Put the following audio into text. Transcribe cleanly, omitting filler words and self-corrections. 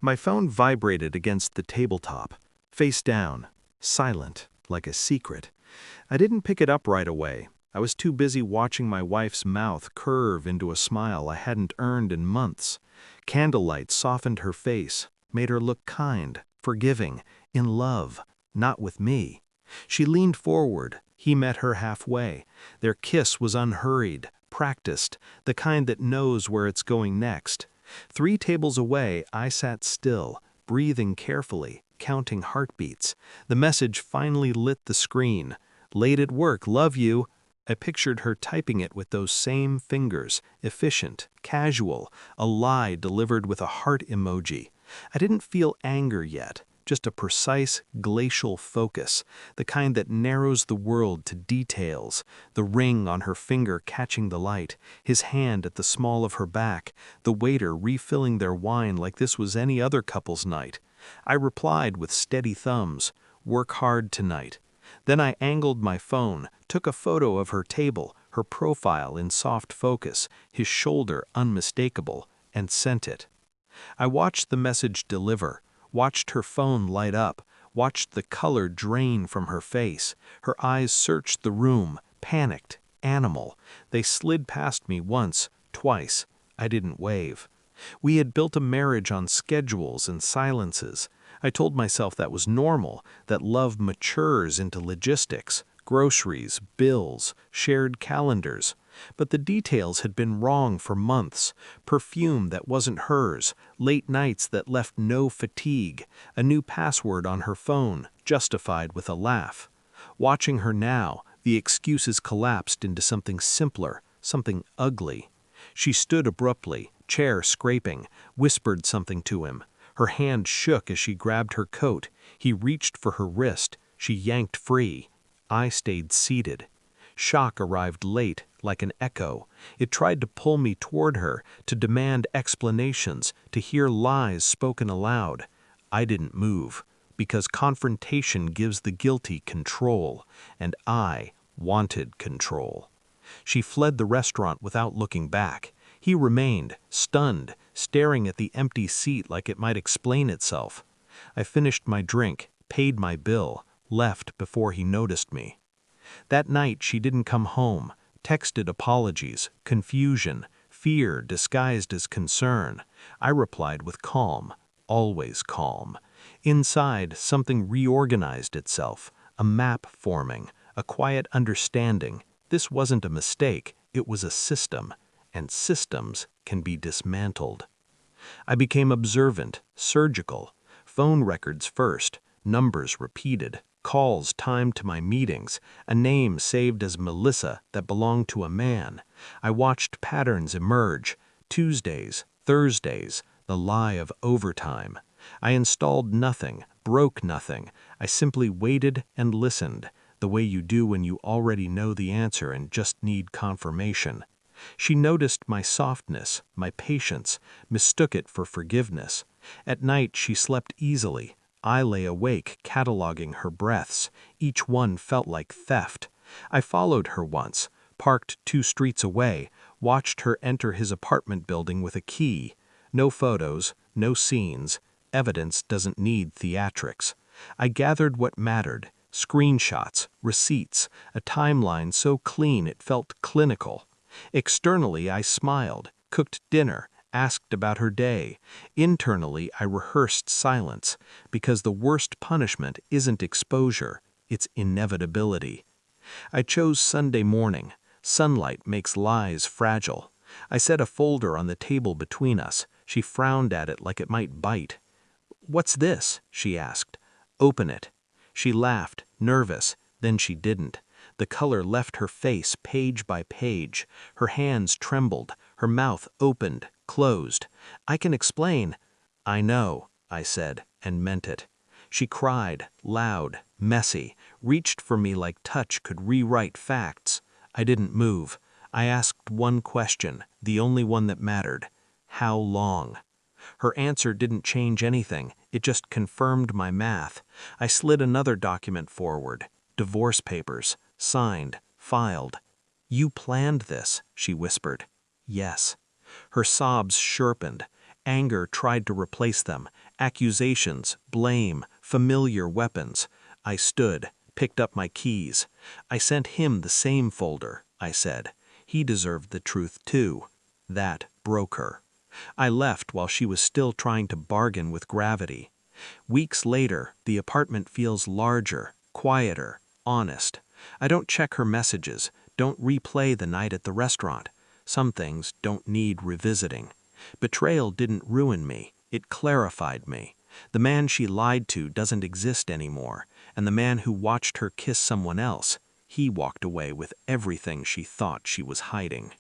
My phone vibrated against the tabletop, face down, silent, like a secret. I didn't pick it up right away. I was too busy watching my wife's mouth curve into a smile I hadn't earned in months. Candlelight softened her face, made her look kind, forgiving, in love, not with me. She leaned forward. He met her halfway. Their kiss was unhurried, practiced, the kind that knows where it's going next. 3 tables away, I sat still, breathing carefully, counting heartbeats. The message finally lit the screen. "Late at work, love you." I pictured her typing it with those same fingers, efficient, casual, a lie delivered with a heart emoji. I didn't feel anger yet, just a precise, glacial focus, the kind that narrows the world to details, the ring on her finger catching the light, his hand at the small of her back, the waiter refilling their wine like this was any other couple's night. I replied with steady thumbs, "Work hard tonight." Then I angled my phone, took a photo of her table, her profile in soft focus, his shoulder unmistakable, and sent it. I watched the message deliver, watched her phone light up, watched the color drain from her face. Her eyes searched the room, panicked, animal. They slid past me once, twice. I didn't wave. We had built a marriage on schedules and silences. I told myself that was normal, that love matures into logistics, groceries, bills, shared calendars. But the details had been wrong for months. Perfume that wasn't hers, late nights that left no fatigue, a new password on her phone, justified with a laugh. Watching her now, the excuses collapsed into something simpler, something ugly. She stood abruptly, chair scraping, whispered something to him. Her hand shook as she grabbed her coat. He reached for her wrist. She yanked free. I stayed seated. Shock arrived late, like an echo. It tried to pull me toward her, to demand explanations, to hear lies spoken aloud. I didn't move, because confrontation gives the guilty control, and I wanted control. She fled the restaurant without looking back. He remained, stunned, staring at the empty seat like it might explain itself. I finished my drink, paid my bill, left before he noticed me. That night she didn't come home, texted apologies, confusion, fear disguised as concern. I replied with calm, always calm. Inside, something reorganized itself, a map forming, a quiet understanding. This wasn't a mistake, it was a system, and systems can be dismantled. I became observant, surgical. Phone records first, numbers repeated, calls timed to my meetings, a name saved as Melissa that belonged to a man. I watched patterns emerge, Tuesdays, Thursdays, the lie of overtime. I installed nothing, broke nothing. I simply waited and listened, the way you do when you already know the answer and just need confirmation. She noticed my softness, my patience, mistook it for forgiveness. At night she slept easily. I lay awake, cataloging her breaths. Each one felt like theft. I followed her once, parked 2 streets away, watched her enter his apartment building with a key. No photos, no scenes. Evidence doesn't need theatrics. I gathered what mattered. Screenshots, receipts, a timeline so clean it felt clinical. Externally, I smiled, cooked dinner, asked about her day. Internally, I rehearsed silence, because the worst punishment isn't exposure, it's inevitability. I chose Sunday morning. Sunlight makes lies fragile. I set a folder on the table between us. She frowned at it like it might bite. "What's this?" she asked. "Open it." She laughed, nervous, then she didn't. The color left her face page by page. Her hands trembled, her mouth opened, closed. "I can explain." "I know," I said, and meant it. She cried, loud, messy, reached for me like touch could rewrite facts. I didn't move. I asked one question, the only one that mattered. How long? Her answer didn't change anything. It just confirmed my math. I slid another document forward. Divorce papers. Signed. Filed. "You planned this," she whispered. "Yes." Her sobs sharpened. Anger tried to replace them. Accusations, blame, familiar weapons. I stood, picked up my keys. I sent him the same folder, I said. He deserved the truth too. That broke her. I left while she was still trying to bargain with gravity. Weeks later, the apartment feels larger, quieter, honest. I don't check her messages, don't replay the night at the restaurant. Some things don't need revisiting. Betrayal didn't ruin me, it clarified me. The man she lied to doesn't exist anymore, and the man who watched her kiss someone else, he walked away with everything she thought she was hiding.